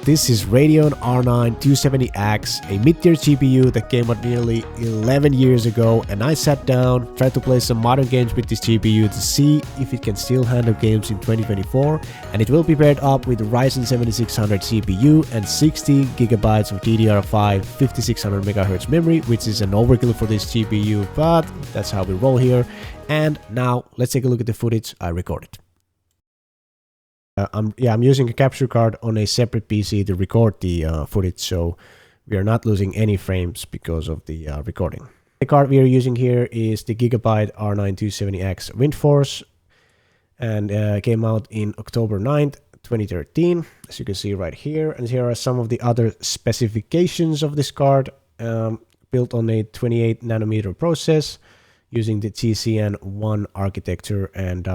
This is Radeon R9 270X, a mid-tier GPU that came out nearly 11 years ago, and I sat down, tried to play some modern games with this GPU to see if it can still handle games in 2024, and it will be paired up with the Ryzen 7600 CPU and 16GB of DDR5 5600MHz memory, which is an overkill for this GPU, but that's how we roll here. And now let's take a look at the footage I recorded. I'm using a capture card on a separate PC to record the footage, so we are not losing any frames because of the recording. The card we are using here is the Gigabyte R9 270X Windforce, and came out in October 9th, 2013, as you can see right here. And here are some of the other specifications of this card, built on a 28nm process using the GCN1 architecture, and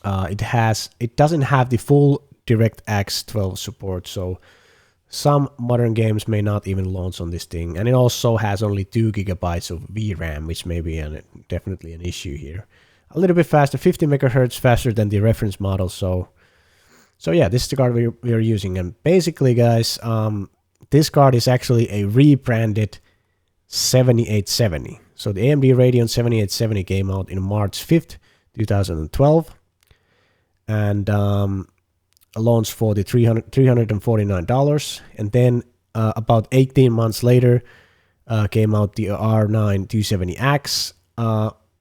it doesn't have the full DirectX 12 support, so some modern games may not even launch on this thing. And it also has only 2GB of VRAM, which may be definitely an issue here. A little bit faster, 50 MHz faster than the reference model. So yeah, this is the card we are using. And basically, guys, this card is actually a rebranded 7870. So the AMD Radeon 7870 came out in March 5th, 2012. And launched for the $349, and then about 18 months later came out the R9 270X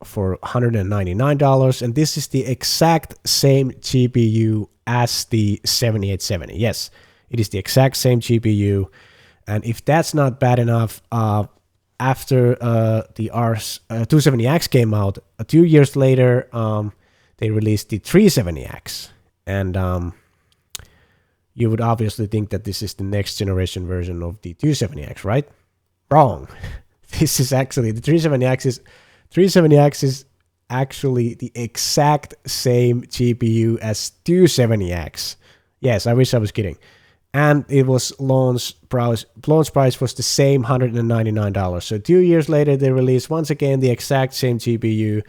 for $199, and this is the exact same GPU as the 7870. Yes, it is the exact same GPU, and if that's not bad enough, after the R270X came out, 2 years later, they released the 370X, and you would obviously think that this is the next generation version of the 270X, right? Wrong. This is actually the 370X is actually the exact same GPU as 270X. Yes, I wish I was kidding. And it was launch price was the same $199. So 2 years later, they released once again the exact same GPU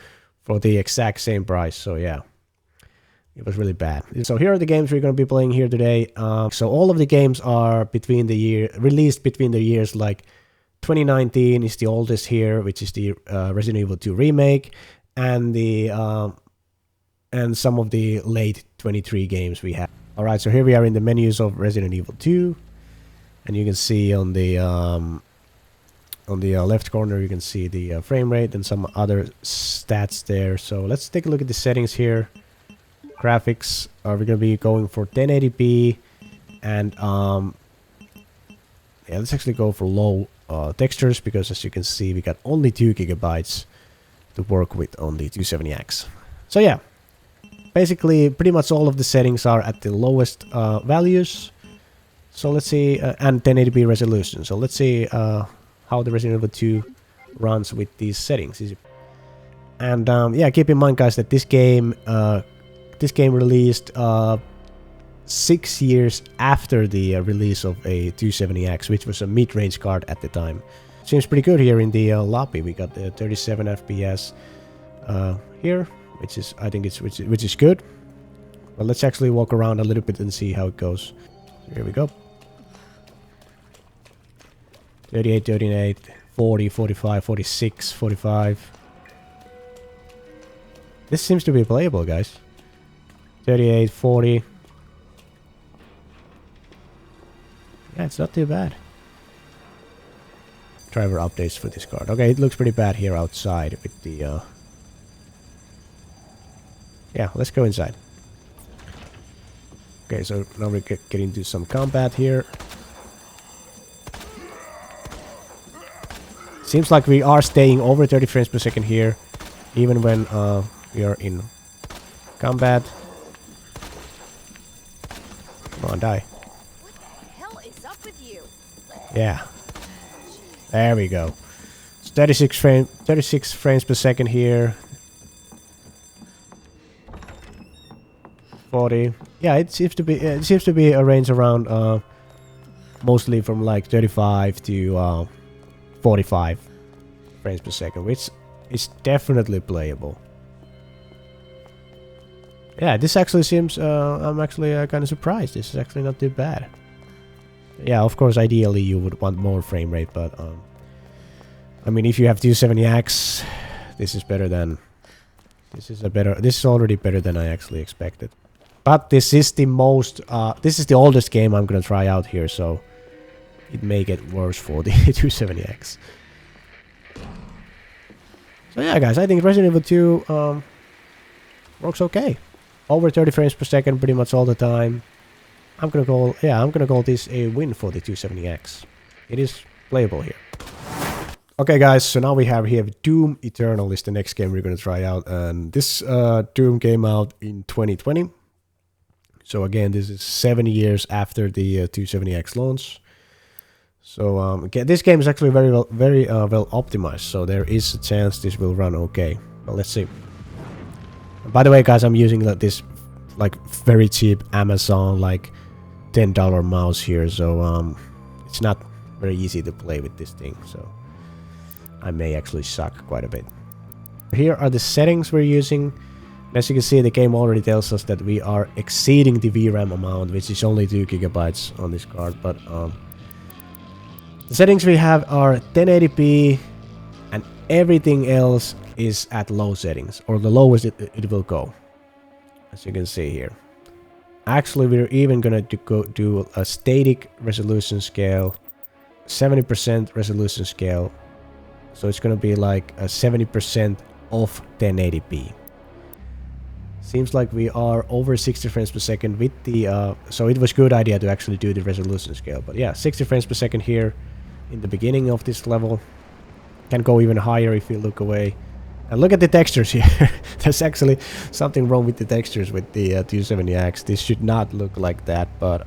for the exact same price. So yeah, it was really bad. So here are the games we're going to be playing here today. So all of the games are released between the years, like 2019 is the oldest here, which is the Resident Evil 2 Remake, and and some of the late 23 games we have. All right, so here we are in the menus of Resident Evil 2, and you can see on the left corner, you can see the frame rate and some other stats there. So let's take a look at the settings here. Graphics, we're going to be going for 1080p, and yeah, let's actually go for low textures, because as you can see, we got only 2GB to work with on the 270X. So yeah, basically pretty much all of the settings are at the lowest values. So let's see, and 1080p resolution. So let's see how the Resident Evil 2 runs with these settings. And yeah, keep in mind, guys, that this game released 6 years after the release of a 270X, which was a mid-range card at the time. Seems pretty good here in the lobby. We got the 37 FPS here, which is, I think which is good. But let's actually walk around a little bit and see how it goes. So here we go. 38, 38, 40, 45, 46, 45. This seems to be playable, guys. 38, 40. Yeah, it's not too bad. Driver updates for this card. Okay, it looks pretty bad here outside with the... Yeah, let's go inside. Okay, so now we're getting into some combat here. Seems like we are staying over 30 frames per second here, even when we are in combat. Come on, die. What the hell is up with you? Yeah. There we go. It's 36 frames per second here. 40. Yeah, it seems to be a range around mostly from like 35 to 45 frames per second, which is definitely playable. Yeah, this actually seems, I'm actually kind of surprised. This is actually not too bad. Yeah, of course, ideally you would want more frame rate, but I mean, if you have 270X, this is better than, this is already better than I actually expected. But this is the this is the oldest game I'm gonna try out here, so it may get worse for the 270X. So yeah, guys, I think Resident Evil 2 works okay. Over 30 frames per second pretty much all the time. I'm gonna call this a win for the 270X. It is playable here. Okay, guys, so now we have here Doom Eternal is the next game we're gonna try out, and this Doom came out in 2020. So again, this is 7 years after the 270X launch. So this game is actually very well optimized, so there is a chance this will run okay. Well, let's see. By the way, guys, I'm using this like very cheap Amazon like $10 mouse here, so it's not very easy to play with this thing, so I may actually suck quite a bit. Here are the settings we're using. As you can see, the game already tells us that we are exceeding the VRAM amount, which is only 2 GB on this card, but the settings we have are 1080p, and everything else is at low settings, or the lowest it will go, as you can see here. Actually, we're even gonna do a static resolution scale, 70% resolution scale, so it's gonna be like a 70% of 1080p. Seems like we are over 60 frames per second with the so it was a good idea to actually do the resolution scale, but yeah, 60 frames per second here in the beginning of this level. Can go even higher if you look away. And look at the textures here. There's actually something wrong with the textures with the 270X. This should not look like that, but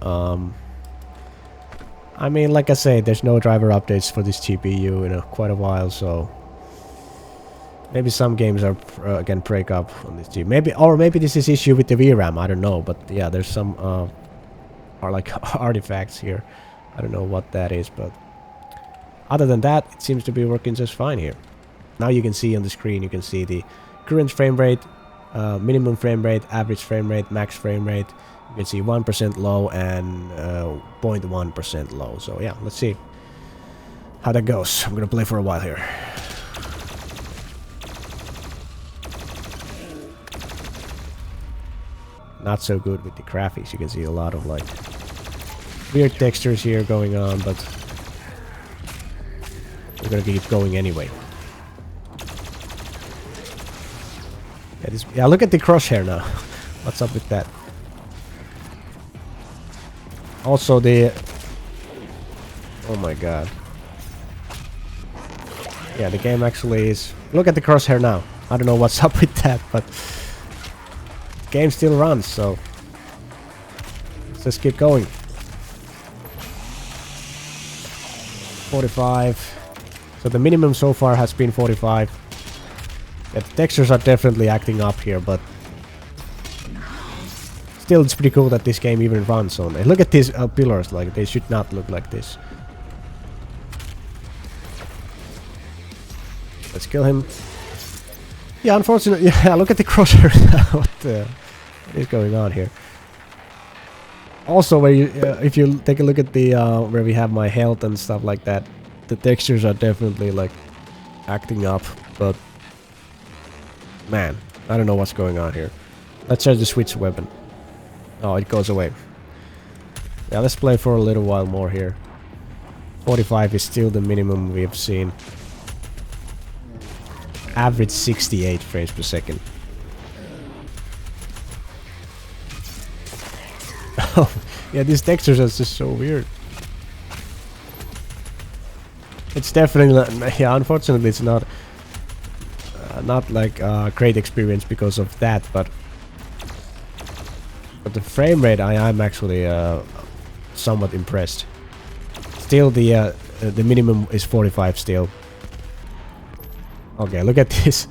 I mean, like I say, there's no driver updates for this GPU in quite a while, so maybe some games are can break up on this GPU. Maybe this is issue with the VRAM. I don't know, but yeah, there's some are like artifacts here. I don't know what that is, but other than that, it seems to be working just fine here. Now you can see on the screen, you can see the current frame rate, minimum frame rate, average frame rate, max frame rate. You can see 1% low and 0.1% low. So yeah, let's see how that goes. I'm gonna play for a while here. Not so good with the graphics. You can see a lot of like weird textures here going on, but we're gonna keep going anyway. Yeah, look at the crosshair now. What's up with that? Also the... Oh my god. Yeah, the game actually is... Look at the crosshair now. I don't know what's up with that, but... The game still runs, so... Let's just keep going. 45. So the minimum so far has been 45. Yeah, the textures are definitely acting up here, but... Still, it's pretty cool that this game even runs on it. Look at these pillars, like, they should not look like this. Let's kill him. Yeah, unfortunately, yeah, look at the crosshair. What is going on here? Also, where you, if you take a look at the where we have my health and stuff like that, the textures are definitely like acting up. But man, I don't know what's going on here. Let's try to switch weapon. Oh, it goes away. Yeah, let's play for a little while more here. 45 is still the minimum we have seen. Average 68 frames per second. Oh, yeah, these textures are just so weird. It's definitely not, yeah, unfortunately it's not like a great experience because of that, but the frame rate, I'm actually somewhat impressed. Still, the minimum is 45 still. Okay, look at this.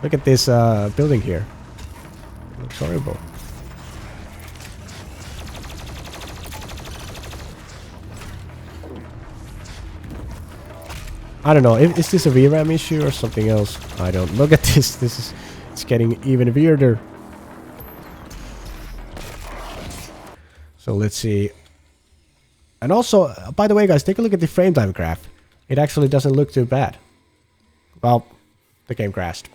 Look at this building here. It looks horrible. I don't know. Is this a VRAM issue or something else? I don't. Look at this. It's getting even weirder. So let's see. And also, by the way, guys, take a look at the frame time graph. It actually doesn't look too bad. Well, the game crashed.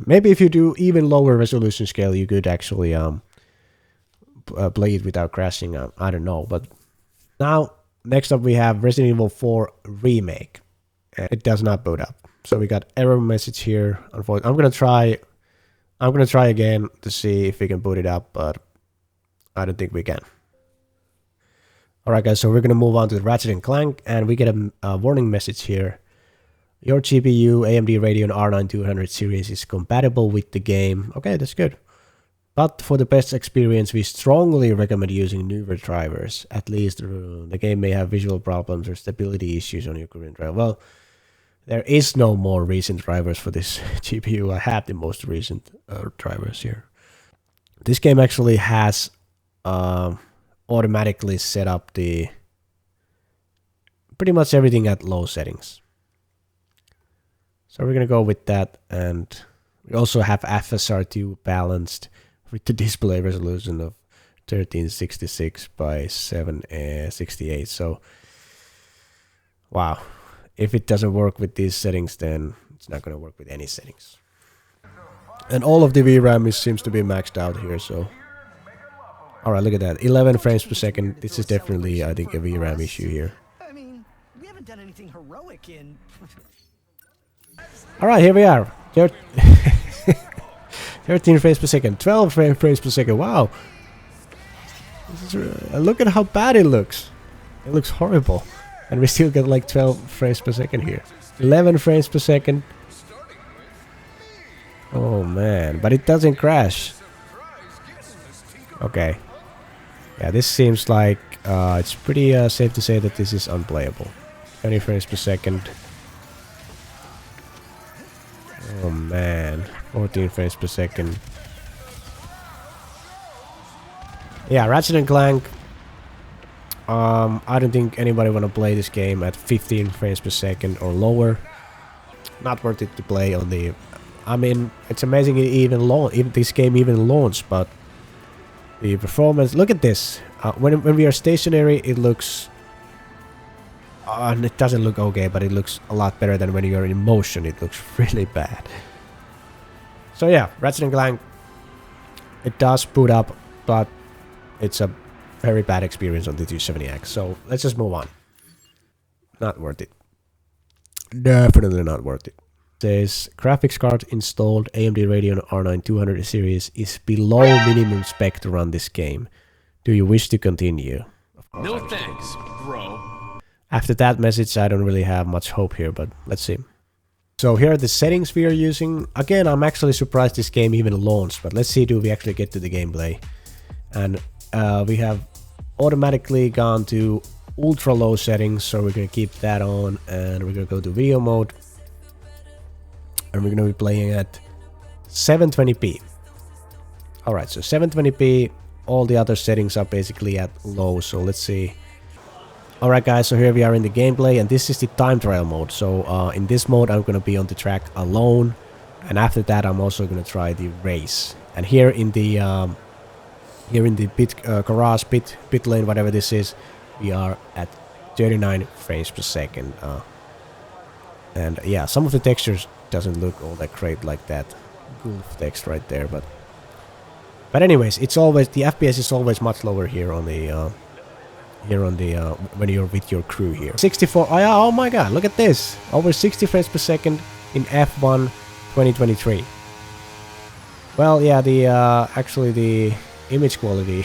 Maybe if you do even lower resolution scale, you could actually play it without crashing. I don't know. But now, next up we have Resident Evil 4 Remake. It does not boot up. So we got error message here. Unfortunately, I'm gonna try again to see if we can boot it up, but I don't think we can. Alright guys, so we're gonna move on to Ratchet Clank, and we get a warning message here. Your GPU AMD Radeon R9 200 series is compatible with the game. Okay, that's good. But for the best experience, we strongly recommend using newer drivers. At least the game may have visual problems or stability issues on your current driver. Well, there is no more recent drivers for this GPU. I have the most recent drivers here. This game actually has automatically set up the pretty much everything at low settings. So we're gonna go with that, and we also have FSR2 balanced with the display resolution of 1366 by 768. So wow, if it doesn't work with these settings, then it's not gonna work with any settings. And all of the VRAM seems to be maxed out here, so alright, look at that, 11 frames per second. This is definitely, I think, a VRAM issue here. I mean, we haven't done anything heroic in. Alright, here we are. 13 frames per second, 12 frames per second. Wow. This is, look at how bad it looks. It looks horrible. And we still get like 12 frames per second here. 11 frames per second. Oh man, but it doesn't crash. Okay. Yeah, this seems like it's pretty safe to say that this is unplayable. 20 frames per second. Oh man, 14 frames per second. Yeah, Ratchet Clank. I don't think anybody wanna play this game at 15 frames per second or lower. Not worth it to play on the. I mean, it's amazing if this game even launched, but the performance. Look at this. When we are stationary, it looks. And it doesn't look okay, but it looks a lot better than when you're in motion. It looks really bad. So yeah, Ratchet & Clank, it does boot up, but it's a very bad experience on the 270X. So let's just move on. Not worth it. Definitely not worth it. It says graphics card installed AMD Radeon R9 200 series is below minimum spec to run this game. Do you wish to continue? No thanks, bro. After that message, I don't really have much hope here, but let's see. So here are the settings we are using. Again, I'm actually surprised this game even launched, but let's see, do we actually get to the gameplay. And we have automatically gone to ultra low settings, so we're going to keep that on, and we're going to go to video mode. And we're going to be playing at 720p. Alright, so 720p, all the other settings are basically at low, so let's see. Alright guys, so here we are in the gameplay, and this is the time trial mode. So in this mode I'm going to be on the track alone, and after that I'm also going to try the race. And here in the garage pit lane, whatever this is, we are at 39 frames per second. And yeah, some of the textures doesn't look all that great, like that Gulf text right there, but anyways, it's always, the FPS is always much lower here on the when you're with your crew here. 64. Oh, yeah, oh my god, look at this, over 60 frames per second in F1 2023. Well, yeah, the actually the image quality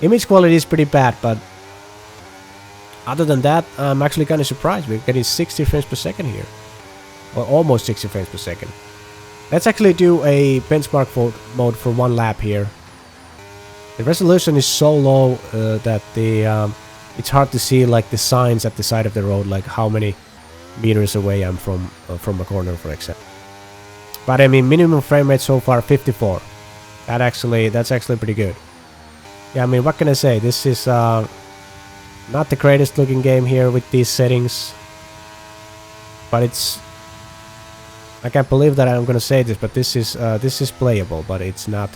is pretty bad, but other than that, I'm actually kind of surprised. We're getting 60 frames per second here, or almost 60 frames per second. Let's actually do a benchmark mode for one lap here. The resolution is so low that it's hard to see like the signs at the side of the road, like how many meters away I'm from a corner, for example. But I mean, minimum frame rate so far 54. That's actually pretty good. Yeah, I mean, what can I say? This is not the greatest looking game here with these settings, but it's I can't believe that I'm gonna say this, but this is playable, but it's not.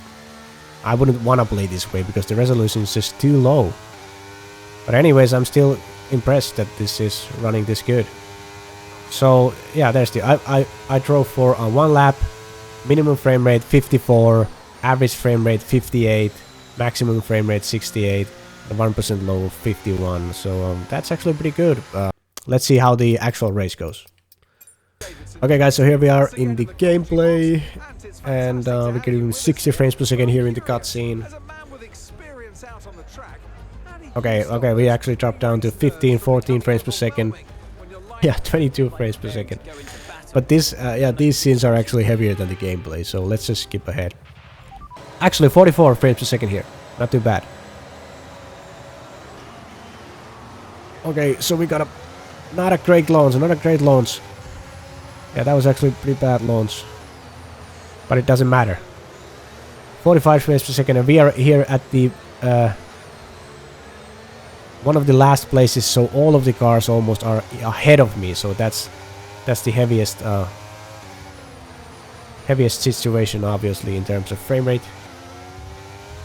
I wouldn't want to play this way because the resolution is just too low. But anyways, I'm still impressed that this is running this good. So yeah, there's the I drove for 1 lap, minimum frame rate 54, average frame rate 58, maximum frame rate 68, and 1% low 51. So that's actually pretty good. Let's see how the actual race goes. Okay guys, so here we are in the gameplay, and we're getting 60 frames per second here in the cutscene. Okay, we actually dropped down to 15, 14 frames per second. Yeah, 22 frames per second. But this, yeah, these scenes are actually heavier than the gameplay, so let's just skip ahead. Actually, 44 frames per second here. Not too bad. Okay, so we got not a great launch, not a great launch. Yeah, that was actually a pretty bad launch. But it doesn't matter. 45 frames per second, and we are here at the one of the last places, so all of the cars almost are ahead of me, so that's the heaviest heaviest situation, obviously, in terms of frame rate.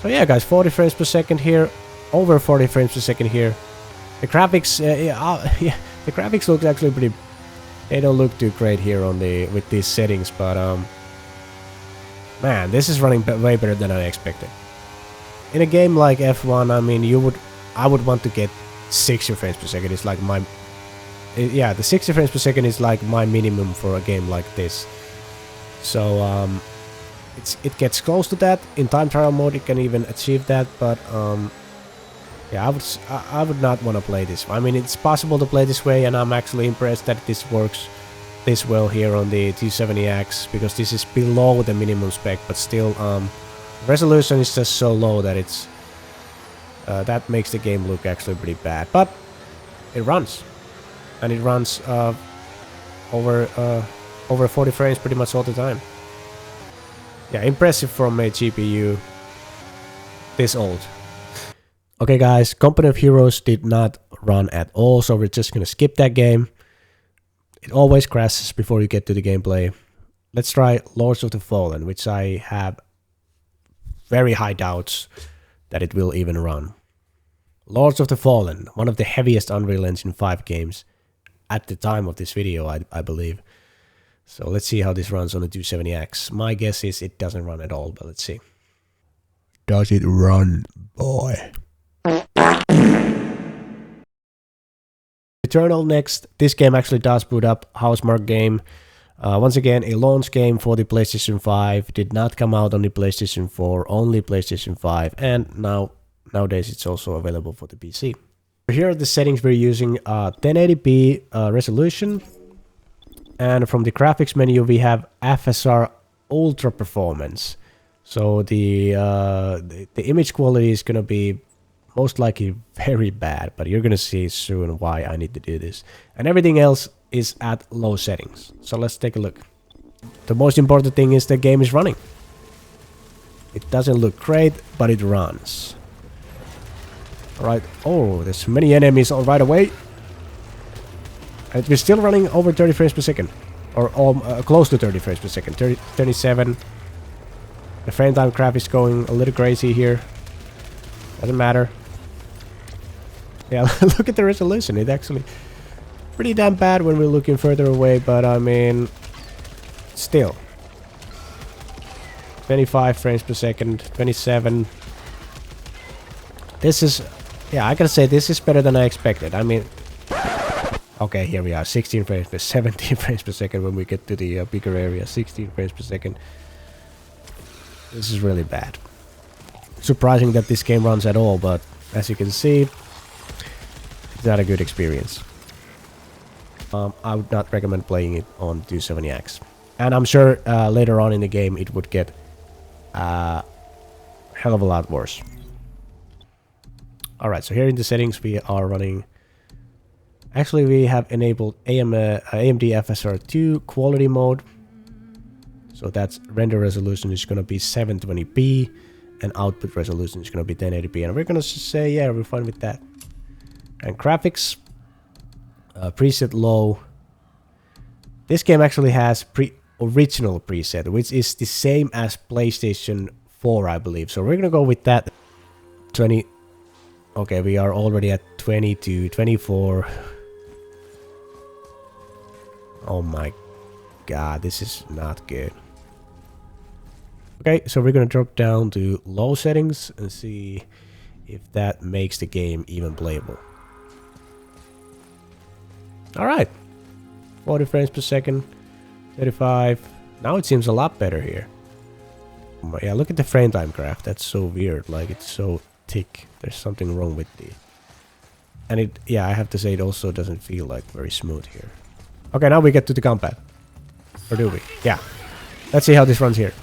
So yeah guys, 40 frames per second here, over 40 frames per second here. The graphics, yeah, the graphics look actually pretty. They don't look too great here on the with these settings, but man, this is running way better than I expected. In a game like F1, I mean, I would want to get 60 frames per second. It's like my, yeah, the 60 frames per second is like my minimum for a game like this. So it gets close to that. In time trial mode, it can even achieve that, but yeah, I would not want to play this. I mean, it's possible to play this way, and I'm actually impressed that this works this well here on the 270X, because this is below the minimum spec, but still, resolution is just so low that it's that makes the game look actually pretty bad. But it runs, and it runs over 40 frames pretty much all the time. Yeah, impressive from a GPU this old. Okay guys, Company of Heroes did not run at all, so we're just gonna skip that game. It always crashes before you get to the gameplay. Let's try Lords of the Fallen, which I have very high doubts that it will even run. Lords of the Fallen, one of the heaviest Unreal Engine 5 games at the time of this video, I believe. So let's see how this runs on the 270X. My guess is it doesn't run at all, but let's see. Does it run, boy? Returnal next. This game actually does boot up. Housemarque game. Once again, a launch game for the PlayStation 5. Did not come out on the PlayStation 4, only PlayStation 5. And nowadays it's also available for the PC. Here are the settings we're using. 1080p resolution. And from the graphics menu we have FSR Ultra Performance. So the image quality is going to be most likely very bad, but you're gonna see soon why I need to do this. And everything else is at low settings. So let's take a look. The most important thing is the game is running. It doesn't look great, but it runs. Alright, oh, there's many enemies all right away. And we're still running over 30 frames per second. Or close to 30 frames per second. 37. The frame time graph is going a little crazy here. Doesn't matter. Yeah, look at the resolution. It's actually pretty damn bad when we're looking further away, but I mean, still. 25 frames per second, 27. This is, yeah, I gotta say this is better than I expected. I mean, okay, here we are, 16 frames per 17 frames per second when we get to the bigger area, 16 frames per second. This is really bad. Surprising that this game runs at all, but as you can see, it's not a good experience. I would not recommend playing it on 270X. And I'm sure later on in the game it would get a hell of a lot worse. Alright, so here in the settings we are running... Actually, we have enabled AMD FSR2 quality mode. So that's render resolution is going to be 720p. And output resolution is going to be 1080p. And we're going to say, yeah, we're fine with that. And preset low. This game actually has original preset, which is the same as PlayStation 4, I believe. So we're gonna go with that. 20. Okay, we are already at 22, 24. Oh my god, this is not good. Okay, so we're gonna drop down to low settings and see if that makes the game even playable. Alright. 40 frames per second. 35. Now it seems a lot better here. Yeah, look at the frame time graph. That's so weird. Like, it's so thick. There's something wrong with the... And it, yeah, I have to say it also doesn't feel like very smooth here. Okay, now we get to the combat. Or do we? Yeah. Let's see how this runs here.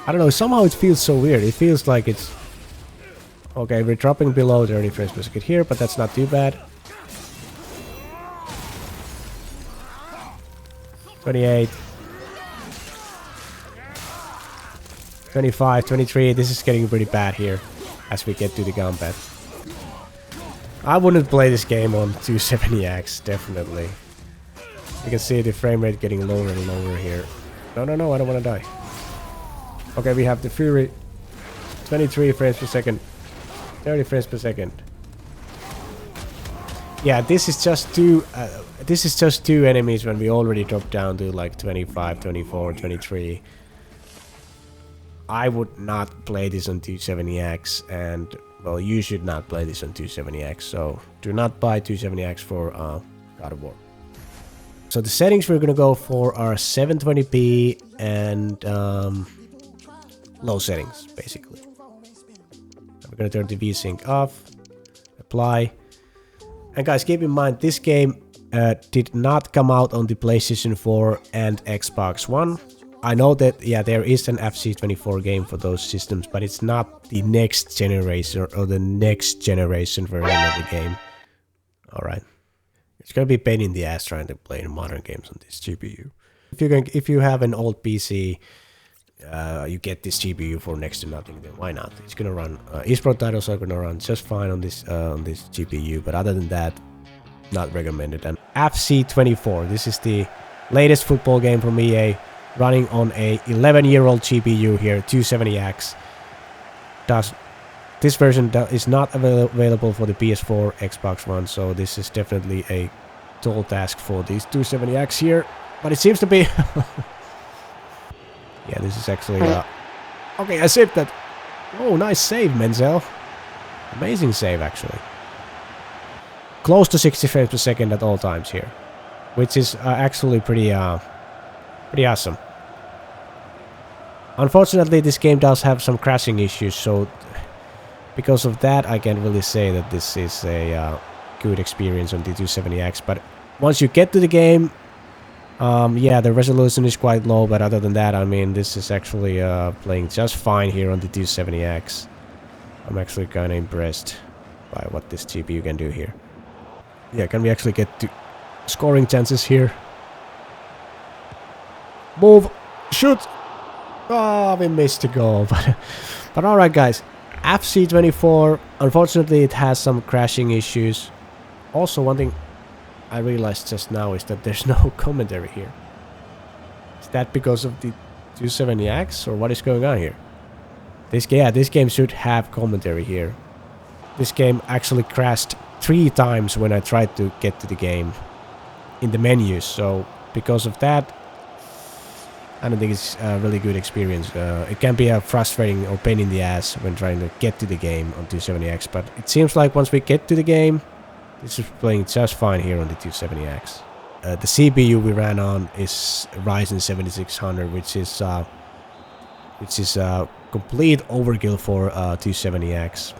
I don't know, somehow it feels so weird. It feels like it's... Okay, we're dropping below 30 frames per second here, but that's not too bad. 28. 25, 23. This is getting pretty bad here as we get to the combat. I wouldn't play this game on 270X, definitely. You can see the frame rate getting lower and lower here. No, no, no, I don't want to die. Okay, we have the Fury. 23 frames per second. 30 frames per second. Yeah, this is just two enemies when we already dropped down to like 25, 24, 23. I would not play this on 270X, and well, you should not play this on 270X, so do not buy 270X for God of War. So the settings we're gonna go for are 720p and low settings, basically. We're gonna turn the VSync off, apply. And guys, keep in mind, this game did not come out on the PlayStation 4 and Xbox One. I know that, yeah, there is an FC24 game for those systems, but it's not the next generation or the next generation version of the game. Alright. It's gonna be a pain in the ass trying to play modern games on this GPU. If you have an old PC, you get this GPU for next to nothing, then why not? It's gonna run eSport titles are gonna run just fine on this GPU, but other than that, not recommended. And FC24, this is the latest football game from EA, running on a 11-year-old GPU here, 270X. This version is not available for the PS4, Xbox One, so this is definitely a tall task for these 270X here, but it seems to be. Yeah, this is actually... okay, I saved that. Oh, nice save, Menzel. Amazing save, actually. Close to 60 frames per second at all times here, which is actually pretty awesome. Unfortunately, this game does have some crashing issues, so because of that, I can't really say that this is a good experience on the 270X. But once you get to the game, yeah, the resolution is quite low, but other than that, I mean, this is actually playing just fine here on the 270X. I'm actually kind of impressed by what this GPU can do here. Yeah, can we actually get to scoring chances here? Move! Shoot! Oh, we missed the goal. But alright, guys. FC24, unfortunately, it has some crashing issues. Also, one thing I realized just now is that there's no commentary here. Is that because of the 270X, or what is going on here? This game should have commentary here. This game actually crashed 3 times when I tried to get to the game in the menus, so because of that, I don't think it's a really good experience. It can be a frustrating or pain in the ass when trying to get to the game on 270X, but it seems like once we get to the game, this is playing just fine here on the 270X. The CPU we ran on is Ryzen 7600, which is complete overkill for 270X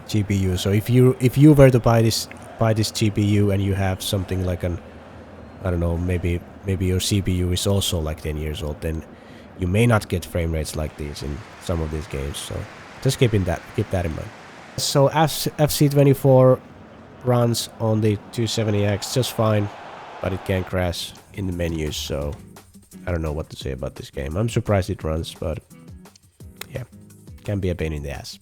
GPU. So if you were to buy this GPU and you have something like an, I don't know, maybe your CPU is also like 10 years old, then you may not get frame rates like these in some of these games. So just keep that in mind. So FC24 runs on the 270X just fine, but it can crash in the menus, so I don't know what to say about this game. I'm surprised it runs, but yeah, can be a pain in the ass.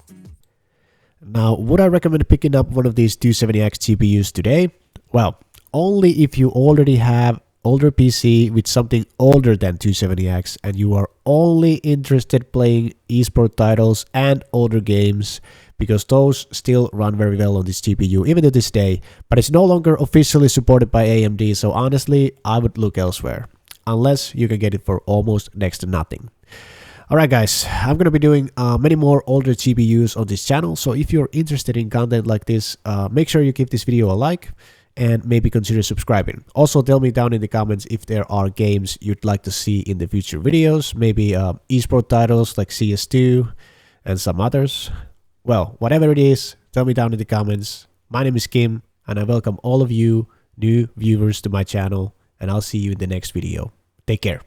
Now, would I recommend picking up one of these 270X GPUs today? Well, only if you already have older PC with something older than 270X and you are only interested playing esport titles and older games, because those still run very well on this GPU even to this day, but it's no longer officially supported by AMD, so honestly I would look elsewhere, unless you can get it for almost next to nothing. Alright guys, I'm gonna be doing many more older GPUs on this channel, so if you're interested in content like this, make sure you give this video a like and maybe consider subscribing. Also tell me down in the comments if there are games you'd like to see in the future videos, maybe esport titles like CS2 and some others. Well, whatever it is, tell me down in the comments. My name is Kim, and I welcome all of you new viewers to my channel, and I'll see you in the next video. Take care.